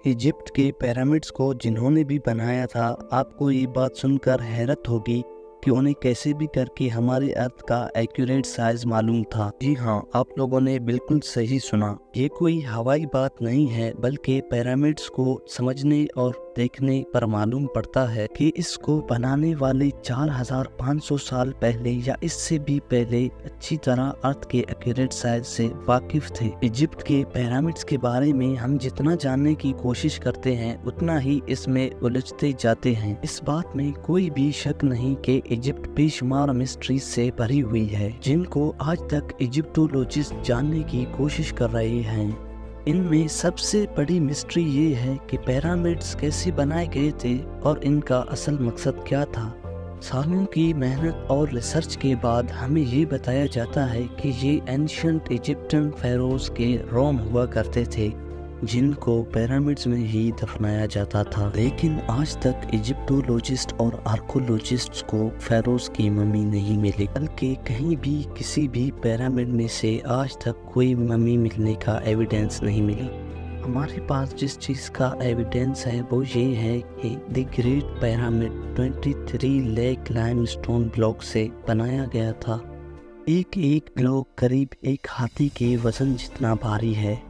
Egypt के pyramids को जिन्होंने भी बनाया था, आपको ये बात सुनकर हैरत होगी कि उन्हें कैसे भी करके हमारे अर्थ का एक्यूरेट साइज मालूम था। जी हाँ, आप लोगों ने बिल्कुल सही सुना। ये कोई हवाई बात नहीं है, बल्कि पिरामिड्स को समझने और देखने पर मालूम पड़ता है कि इसको बनाने वाले 4500 साल पहले या इससे भी पहले अच्छी तरह अर्थ के एक्यूरेट साइज से वाकिफ थे। इजिप्ट के पिरामिड्स के बारे में हम जितना जानने की कोशिश करते हैं, उतना ही इसमें उलझते जाते हैं। इस बात में कोई भी शक नहीं कि इजिप्ट बेशुमार मिस्ट्री से भरी हुई है, जिनको आज तक इजिप्टोलॉजिस्ट जानने की कोशिश कर रहे हैं। इनमें सबसे बड़ी मिस्ट्री ये है कि पिरामिड्स कैसे बनाए गए थे और इनका असल मकसद क्या था। सालों की मेहनत और रिसर्च के बाद हमें ये बताया जाता है कि ये एंशिएंट इजिप्शियन फेरोज के रोम हुआ करते थे, जिनको पिरामिड्स में ही दफनाया जाता था। लेकिन आज तक इजिप्टोलॉजिस्ट और आर्कोलॉजिस्ट्स को फेरोज की मम्मी नहीं मिली, बल्कि कहीं भी किसी भी पिरामिड में से आज तक कोई मम्मी मिलने का एविडेंस नहीं मिली। हमारे पास जिस चीज़ का एविडेंस है वो ये है कि the great pyramid 23 lakh limestone block से बनाया गया था। एक ब्लॉक करीब एक हाथी के वजन जितना भारी है।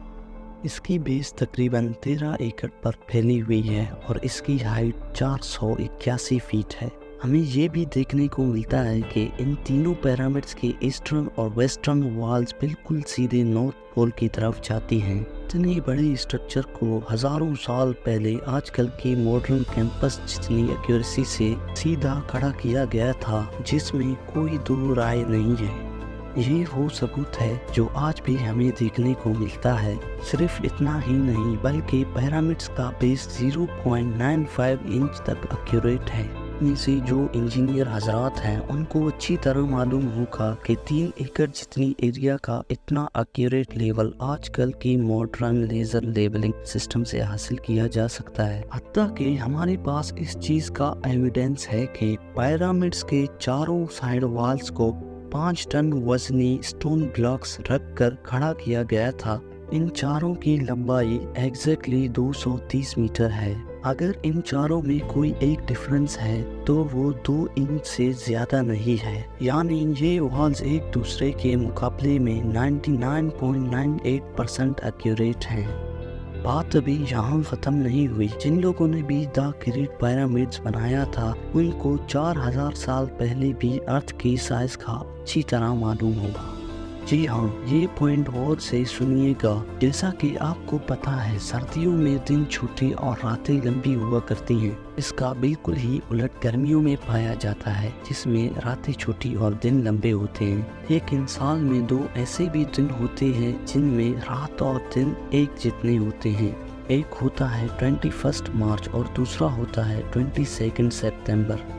इसकी बेस तकरीबन 13 एकड़ पर फैली हुई है और इसकी हाइट 481 फीट है। हमें ये भी देखने को मिलता है कि इन तीनों पिरामिड्स के ईस्टर्न और वेस्टर्न वॉल्स बिल्कुल सीधे नॉर्थ पोल की तरफ जाती हैं। इतने बड़े स्ट्रक्चर को हजारों साल पहले आजकल के मॉडर्न कैंपस जितनी एक्यूरेसी से सीधा खड़ा किया गया था, जिसमें कोई दो राय नहीं है। ये वो सबूत है जो आज भी हमें देखने को मिलता है। सिर्फ इतना ही नहीं, बल्कि पिरामिड्स का बेस 0.95 इंच तक एक्यूरेट है। इनमें से जो इंजीनियर हजरात हैं, उनको अच्छी तरह मालूम होगा कि 3 एकड़ जितनी एरिया का इतना एक्यूरेट लेवल आजकल की मॉडर्न लेजर लेबलिंग सिस्टम से हासिल किया जा सकता है। हत्ता कि हमारे पास इस चीज का एविडेंस है कि पिरामिड्स के चारों साइड वॉल्स को 5 टन वजनी स्टोन ब्लॉक्स रखकर खड़ा किया गया था। इन चारों की लंबाई एग्जैक्टली 230 मीटर है। अगर इन चारों में कोई एक डिफरेंस है तो वो 2 इंच से ज्यादा नहीं है, यानी ये वॉल्स एक दूसरे के मुकाबले में 99.98% एक्यूरेट हैं। बात अभी यहाँ खत्म नहीं हुई। जिन लोगों ने भी द ग्रेट पिरामिड्स बनाया था, उनको 4000 साल पहले भी अर्थ की साइज का अच्छी तरह मालूम होगा। जी हाँ, ये पॉइंट गौर से सुनिएगा। जैसा कि आपको पता है, सर्दियों में दिन छोटे और रातें लंबी हुआ करती हैं। इसका बिल्कुल ही उलट गर्मियों में पाया जाता है, जिसमें रातें छोटी और दिन लंबे होते हैं। लेकिन साल में 2 ऐसे भी दिन होते हैं जिनमें रात और दिन एक जितने होते हैं। एक होता है 21 मार्च और दूसरा होता है 22 सितंबर।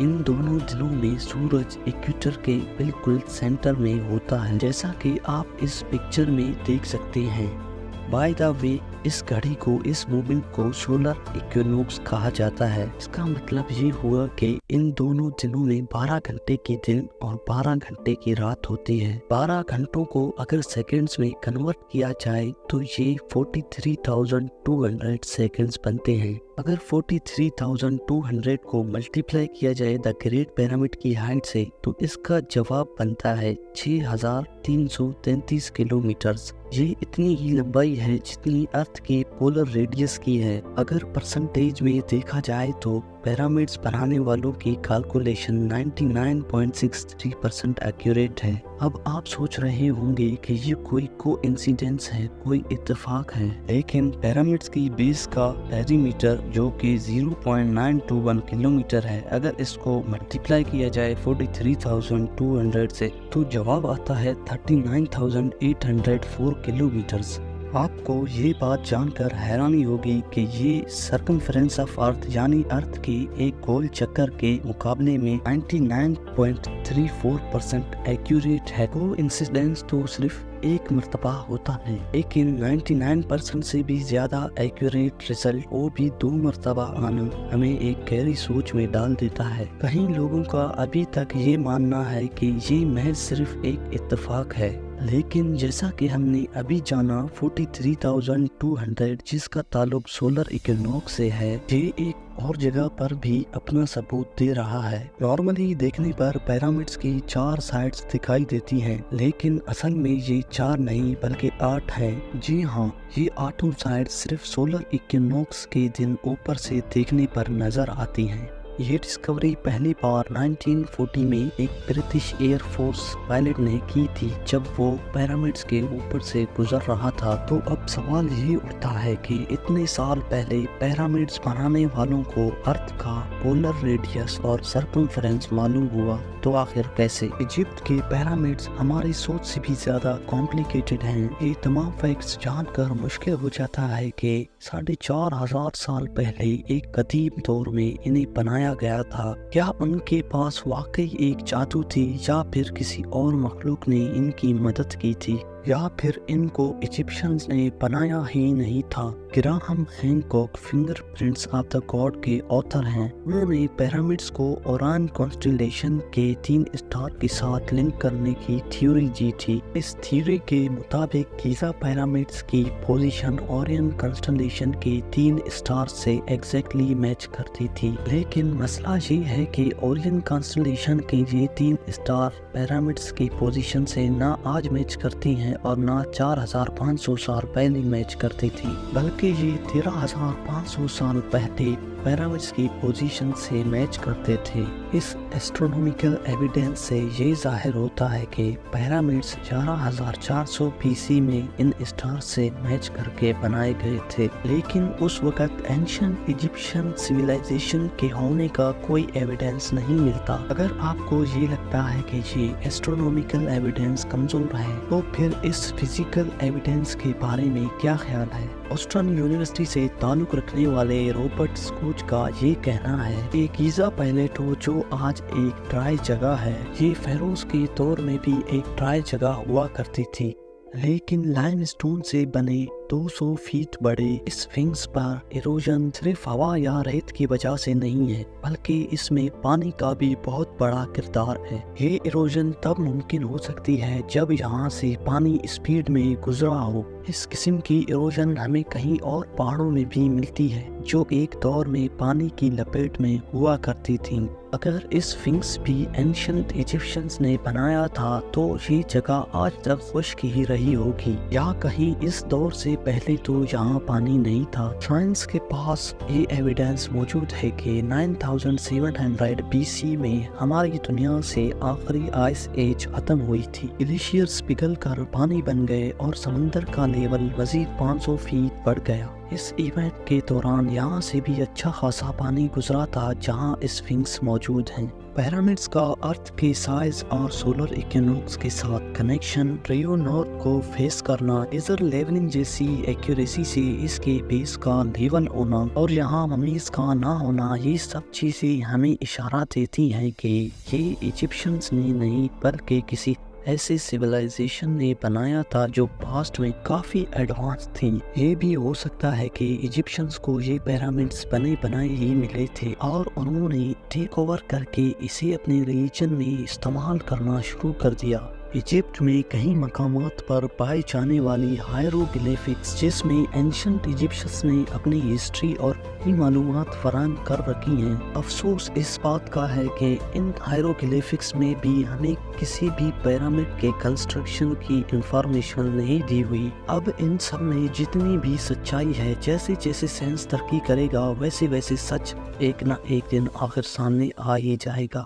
इन दोनों दिनों में सूरज इक्वेटर के बिल्कुल सेंटर में होता है, जैसा कि आप इस पिक्चर में देख सकते हैं। बाय द वे, इस घड़ी को, इस मूवमेंट को सोलर इक्विनॉक्स कहा जाता है। इसका मतलब ये हुआ कि इन दोनों दिनों में 12 घंटे के दिन और 12 घंटे की रात होती है। 12 घंटों को अगर सेकंड्स में कन्वर्ट किया जाए तो ये 43,200 सेकंड्स बनते हैं। अगर 43,200 को मल्टीप्लाई किया जाए द ग्रेट पिरामिड की हाइट से, तो इसका जवाब बनता है 6,333 किलोमीटर। ये इतनी ही लंबाई है जितनी अर्थ के पोलर रेडियस की है। अगर परसेंटेज में देखा जाए तो पिरामिड्स बनाने वालों की कैलकुलेशन 99.63% एक्यूरेट है। अब आप सोच रहे होंगे कि ये कोई कोइंसिडेंस है, कोई इत्तेफाक है, लेकिन पिरामिड्स की बेस का पेरीमीटर जो कि 0.921 किलोमीटर है, अगर इसको मल्टीप्लाई किया जाए 43,200 से, तो जवाब आता है 39,804 किलोमीटर्स। आपको ये बात जानकर हैरानी होगी कि ये सर्कमफेरेंस ऑफ अर्थ यानी अर्थ के एक गोल चक्कर के मुकाबले में 99.34% एक्यूरेट है। कोइंसिडेंस तो सिर्फ एक मर्तबा होता है, लेकिन 99% से भी ज्यादा एक्यूरेट रिजल्ट वो भी 2 मर्तबा आना हमें एक गहरी सोच में डाल देता है। कई लोगों का अभी तक ये मानना है कि ये महज सिर्फ एक इत्तेफाक है, لیکن جیسا کہ ہم نے ابھی جانا 43,200 جس کا تعلق سولر ایکوینوکس سے ہے، یہ ایک اور جگہ پر بھی اپنا ثبوت دے رہا ہے۔ نارملی دیکھنے پر پیرامڈز کی 4 سائڈز دکھائی دیتی ہیں، لیکن اصل میں یہ 4 نہیں بلکہ 8 ہیں۔ جی ہاں، یہ 8 سائڈ صرف سولر ایکوینوکس کے دن اوپر سے دیکھنے پر نظر آتی ہیں۔ یہ ڈسکوری پہلی بار 1940 میں ایک برٹش ایئر فورس پائلٹ نے کی تھی جب وہ پیرامڈز کے اوپر سے گزر رہا تھا۔ تو اب سوال یہ اٹھتا ہے کہ اتنے سال پہلے پیرامڈز بنانے والوں کو ارتھ کا پولر ریڈیس اور سرکمفرنس معلوم ہوا تو آخر کیسے؟ ایجپٹ کے پیرامڈز ہماری سوچ سے بھی زیادہ کمپلیکیٹڈ ہیں۔ یہ تمام فیکٹس جان کر مشکل ہو جاتا ہے کہ 4,500 سال پہلے ایک قدیم دور میں انہیں بنایا گیا تھا۔ کیا ان کے پاس واقعی ایک جادو تھی یا پھر کسی اور مخلوق نے ان کی مدد کی تھی، یا پھر ان کو ایجپشنز نے بنایا ہی نہیں تھا؟ Graham Hancock finger prints of the God کے آتھر ہیں۔ انہوں نے پیرامڈز کو اوران کانسٹیلیشن کے 3 اسٹار کے ساتھ لنک کرنے کی تھیوری دی تھی۔ اس تھیوری کے مطابق گیزا پیرامڈز کی پوزیشن اورین کانسٹیلیشن کے 3 اسٹار سے ایگزیکٹلی میچ کرتی تھی، لیکن مسئلہ یہ ہے کہ اورین کانسٹیلیشن کے یہ 3 اسٹار پیرامڈز کی پوزیشن سے نہ آج میچ کرتی ہیں اور نہ 4,500 سال پہلے میچ کرتی تھی، بلکہ یہ 13,500 سال پہلے پیرامڈز کی پوزیشن سے میچ کرتے تھے۔ اس ایسٹرونومیکل ایویڈنس سے یہ ظاہر ہوتا ہے کہ پیرامڈز 11,400 BC میں ان اسٹار سے میچ کر کے بنائے گئے تھے، لیکن اس وقت اینشنٹ ایجپشن سویلائزیشن کے ہونے کا کوئی ایویڈنس نہیں ملتا۔ اگر آپ کو یہ لگتا ہے کہ یہ ایسٹرونومیکل ایویڈنس کمزور ہے تو پھر اس فزیکل ایویڈنس کے بارے میں کیا خیال ہے؟ آسٹن یونیورسٹی سے تعلق رکھنے والے روبرٹ سکوچ کا یہ کہنا ہے کہ گیزا پیلیٹو جو آج ایک ڈرائی جگہ ہے، یہ فیروز کے دور میں بھی ایک ڈرائی جگہ ہوا کرتی تھی، لیکن لائم اسٹون سے بنے 200 فیٹ بڑے اسفنکس پر ایروژن صرف ہوا یا ریت کی وجہ سے نہیں ہے، بلکہ اس میں پانی کا بھی بہت بڑا کردار ہے۔ یہ ایروژن تب ممکن ہو سکتی ہے جب یہاں سے پانی اسپیڈ میں گزرا ہو۔ اس قسم کی ایروژن ہمیں کہیں اور پہاڑوں میں بھی ملتی ہے جو ایک دور میں پانی کی لپیٹ میں ہوا کرتی تھیں۔ اگر اس اسفنکس بھی اینشنٹ ایجپشنز نے بنایا تھا تو یہ جگہ آج تک خشک ہی رہی ہوگی، یا کہیں اس دور سے پہلے تو یہاں پانی نہیں تھا۔ سائنس کے پاس یہ ایویڈنس موجود ہے کہ 9,700 BC میں ہماری دنیا سے آخری آئس ایج ختم ہوئی تھی۔ گلیشیئرز پگھل کر پانی بن گئے اور سمندر کا لیول مزید 500 فیٹ بڑھ گیا۔ اس ایونٹ کے دوران یہاں سے بھی اچھا خاصا پانی گزرا تھا جہاں اسفنکس موجود ہیں۔ پیرامڈز کا ارتھ کے سائز اور سولر ایکوینوکس کے ساتھ کنیکشن، ریو نارتھ کو فیس کرنا، لیزر لیولنگ جیسی ایکوریسی سے اس کے بیس کا لیول ہونا اور یہاں ممیز کا نہ ہونا، یہ سب چیزیں ہمیں اشارہ دیتی ہیں کہ یہ ایجپشنز نے نہیں بلکہ کسی ایسے سویلائزیشن نے بنایا تھا جو پاسٹ میں کافی ایڈوانس تھی۔ یہ بھی ہو سکتا ہے کہ ایجپشنز کو یہ پیرامڈز بنے بنائے ہی ملے تھے اور انہوں نے ٹیک اوور کر کے اسے اپنے ریلیجن میں استعمال کرنا شروع کر دیا۔ ایجپٹ میں کئی مقامات پر پائے جانے والی ہائیروگلیفکس جس میں اینشنٹ ایجپشنز نے اپنی ہسٹری اور معلومات فراہم کر رکھی ہیں، افسوس اس بات کا ہے کہ ان ہائیروگلیفکس میں بھی ہمیں کسی بھی پیرامڈ کے کنسٹرکشن کی انفارمیشن نہیں دی ہوئی۔ اب ان سب میں جتنی بھی سچائی ہے، جیسے جیسے سائنس ترقی کرے گا ویسے ویسے سچ ایک نہ ایک دن آخر سامنے آ ہی جائے گا۔